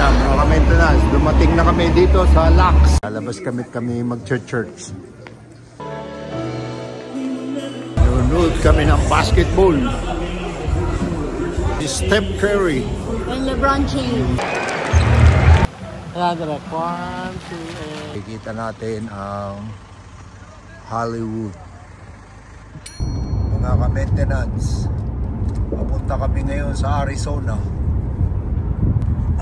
Ayan, mga maintenance, dumating na kami dito sa Lux. Lalabas kami mag-church. Nunod kami ng basketball. Steph Curry. And LeBron James. Kikita natin ang Hollywood. Mga ka-maintenance, papunta kami ngayon sa Arizona.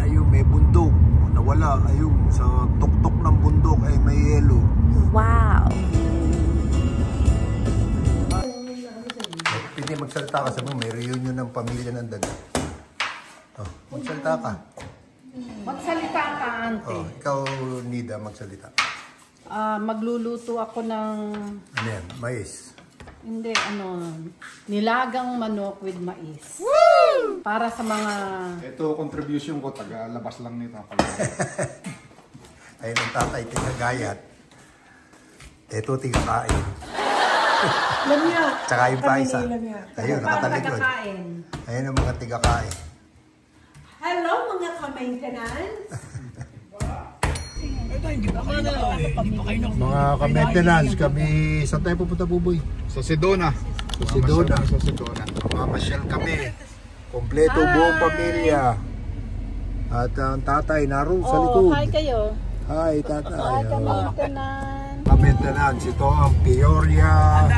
Ayun, may bundok. Nawala. Ayun, sa tuktok ng bundok ay may yelo. Wow! Hindi magsalita ka sa mga may reunion ng pamilya ng dagat. Oh, magsalita ka. Magsalita ka, ante. Oh, ikaw, Nida, magsalita. Magluluto ako ng... Ano yan? Mais. Hindi, nilagang manok with mais. Woo! Para sa mga... Ito, contribution ko, taga-labas lang nito. Ayun ang tatay, tigagayat. Ito, tigakain. Lamya. Tsaka yung pa isa. Ayun, nakatalikod. Ayun ang mga tigakain. Hello mga ka-maintenance! Mga ka-maintenance, kami... Saan tayo pupunta, Buboy? Sa Sedona. Sa Sedona. Sa Sedona. Mamasyal kami. Kompleto buong pamilya. At ang tatay naroon sa likod. Hi kayo. Hi, tatay. Hi ka-maintenance. Maintenance, ito ang Peoria,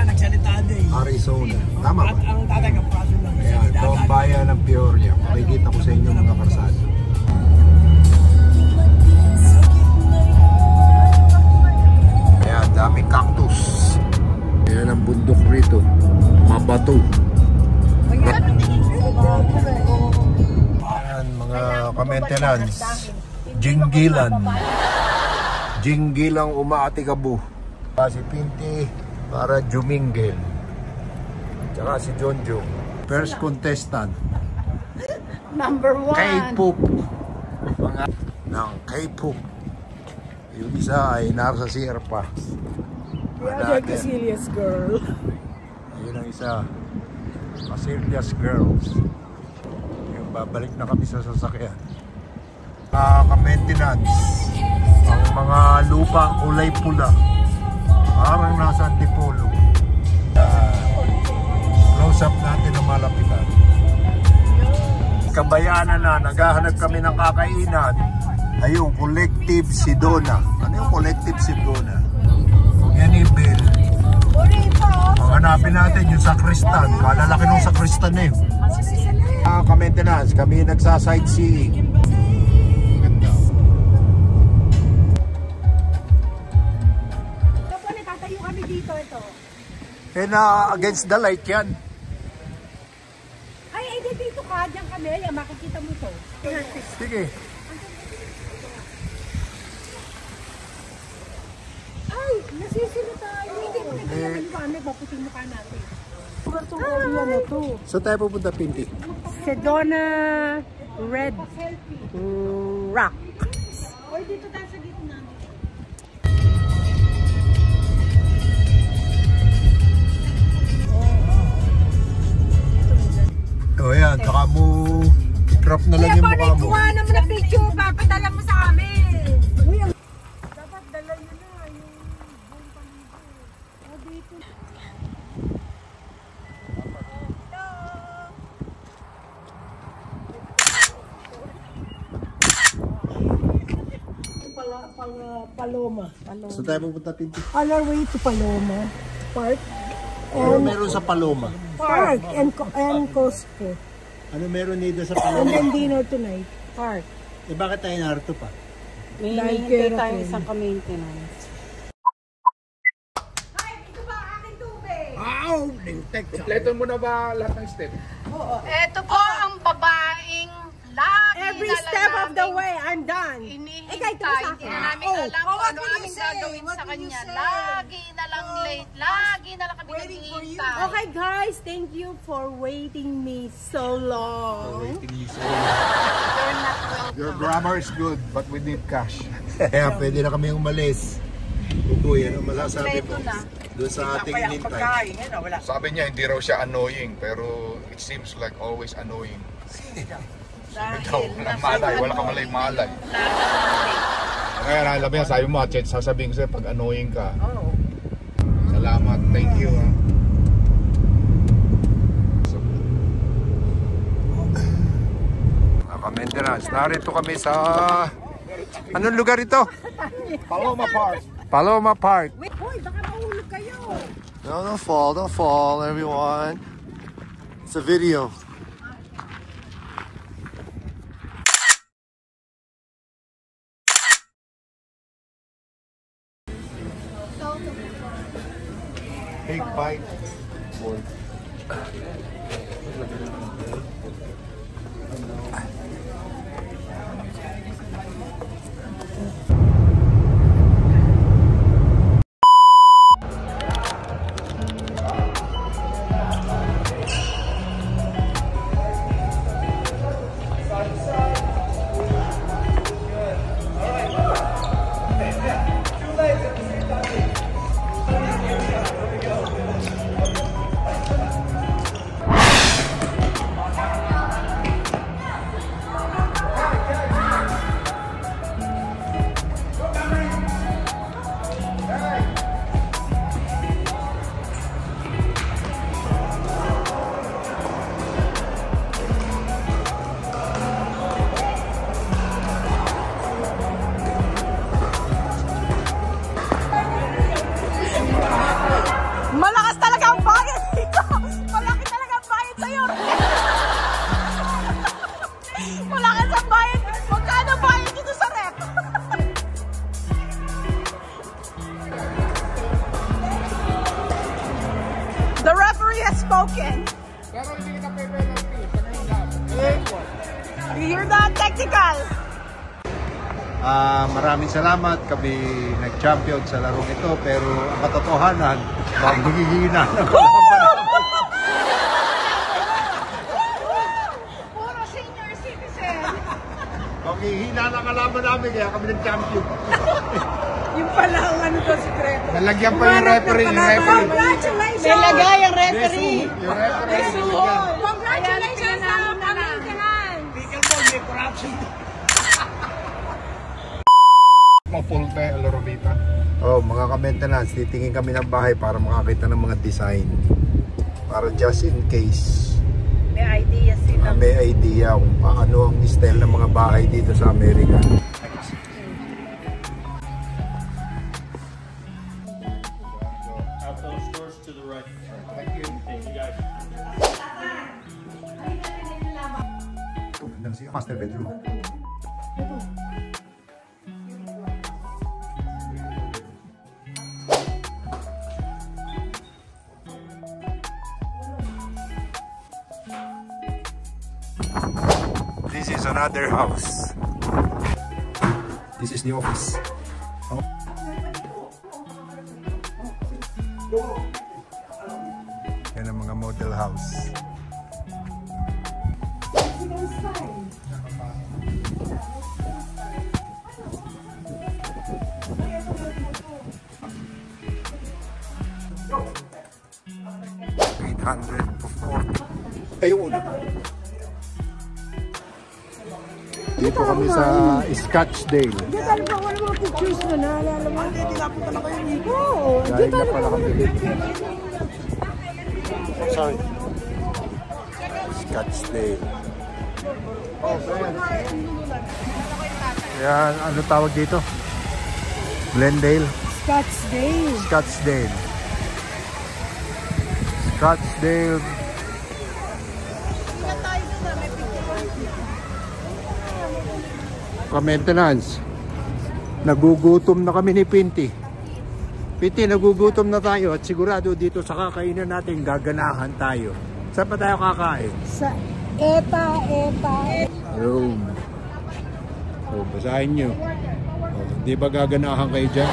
Arizona. Tama ba? Ang tatay ka paso lang. Ayan, ito ang bayan ng Peoria. Makikita ko sa inyo mga karsada. Ayan, daming cactus. Ayan ang bundok rito. Mabato. Ayan, mga ka-maintenance. Jinggilan. Jinggilang umaatikabo. Si Pinti para Jumingel. Tsaka si Jonjo. First contestant. Number 1. K-pop. Mga ng K-pop. Yung isa ay nasa CR pa. The other Casillas girl. Ayun ang isa. Casillas girls. Yung babalik na kami sa sasakyan. Ka-maintenance. Ang mga lupa kulay pula. Parang nasa Antipolo. Close up natin ang malapitan. Kabayanan na, naghahanap kami ng kakainan. Ayun, Collective Sedona. Ano yung Collective Sedona? Kung yan i-bill. Hanapin natin yung sakristan. Malalaki nung sakristan na yun. Ka-maintenance, kami nagsa-sightseeing. Eh na against the light yan. Ay, dito ka. Diyan kami. Makikita mo to. Sige. Ay, nasisilo tayo. Hindi mo nagkakaliwanag. Maputing mukha natin. So tayo pupunta, Pinti? Sedona Red Rock. Oy, dito tayo sa gitna. O yan, saka mo i-crop na lang yung mukha mo. Kuha naman na picture. Papadala mo sa amin. Dapat dala nyo na yung buong paligo. O dito. Paloma. So tayo pupunta, Pinti? On our way to Paloma Park. Ano meron sa Paloma? Park and Costco. Ano meron nito sa And Paloma? then dinner tonight. Park. Eh bakit tayo narito pa? May Like hinihintay tayo Keratin. isang ka-maintenance. Ay, ito ba aking tubig? Wow! Kompleto mo na ba lahat ng step? Ito po ang babaeng lagi Every na step of the way, I'm done. Hinihintay. ito sa Hindi akin. na namin alam kung ano aming gagawin sa kanya. Lagi na lang late. Lagi na lang kami naghihintay. Okay guys, thank you for waiting me so long. Your grammar is good, but we need cash. Kaya pwede na kami umalis. Uboy, ano masasabi mo? Doon sa ating inintay. Sabi niya, hindi raw siya annoying, pero it seems like always annoying. Ikaw, walang malay, wala ka malay-malay. Kaya alam mo yan, sabi mo, Chet, sasabihin ko sa'yo pag annoying ka. Oo. Salamat, thank you. Maintenance. Narito kami sa... Anong lugar ito? Paloma Park. Paloma Park. Hoy, baka mahulog kayo. No, don't fall, everyone. It's a video. Big bite. Malakas talaga ang bayad dito. Malaki talaga ang bayad sa'yo. Malakas ang bayad. Magkano bayad dito sa rep? The referee has spoken. Pero hindi kita pe-penalty. You're not technical. Maraming salamat. Kami nag-champion sa larong ito. Pero ang katotohanan, maghihina ng kalaban namin. Puro senior citizen. Maghihina ng kalaban namin kaya kami nag-champion. Yung pala ang ano to, sikreto. Nalagyan pa yung referee. Congratulations! Nilagay ang referee. Yung referee. Congratulations sa pamilyahan! Mapulte, Alorobita. Oh, mga ka-maintenance, titingin kami ng bahay para makakita ng mga design. Para just in case. May idea sila. May idea kung paano ang style ng mga bahay dito sa Amerika. Out those doors to the right. Thank you. Thank you guys. Master bedroom. This is another house. This is the office. Yan ang mga model house. Ayun. Dito kami sa Scottsdale. Di tayo pa wala mga pictures na naalala mo. Hindi, napunta na kayo dito. Oo, di Dahil na tayo pala kami dito. Sorry. Scottsdale. Yan, ano tawag dito? Glendale? Scottsdale. Scottsdale. Scottsdale. Ka-maintenance. Nagugutom na kami ni Pinty. Pinty, nagugutom na tayo at sigurado dito sa kakainan natin gaganahan tayo. Saan pa tayo kakain? Sa Eta. Rome. So, basahin nyo. Di ba gaganahan kayo dyan?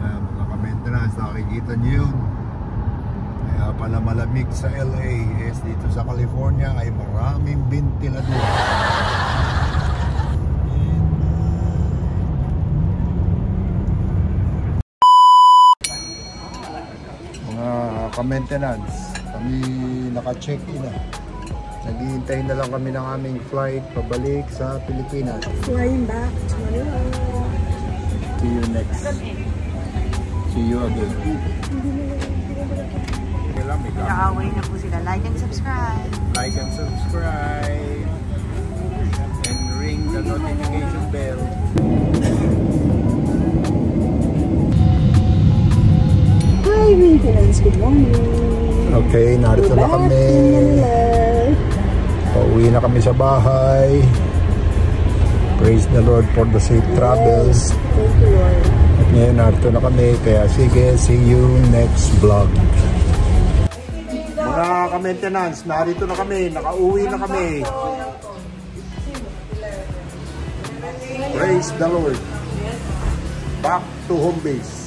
Mga ka-maintenance, nakikita nyo yun. Kaya pala malamig sa LA. Yes, dito sa California ay maraming ventilador. Mga ka-maintenance. Kami naka-check-in na. Naghihintay na lang kami ng aming flight pabalik sa Pilipinas. Flying back to Manila. See you next. See you again. Nakaaway na po sila. Like and subscribe. Like and subscribe. And ring the notification bell. Hi, maintenance. Good morning. Okay, narito na kami. Pauwi na kami sa bahay. Praise the Lord for the safe travels. Thank you, Lord. At ngayon narito na kami. Kaya sige, see you next vlog. Mga ka-maintenance, narito na kami. Nakauwi na kami. Praise the Lord. Back to home base.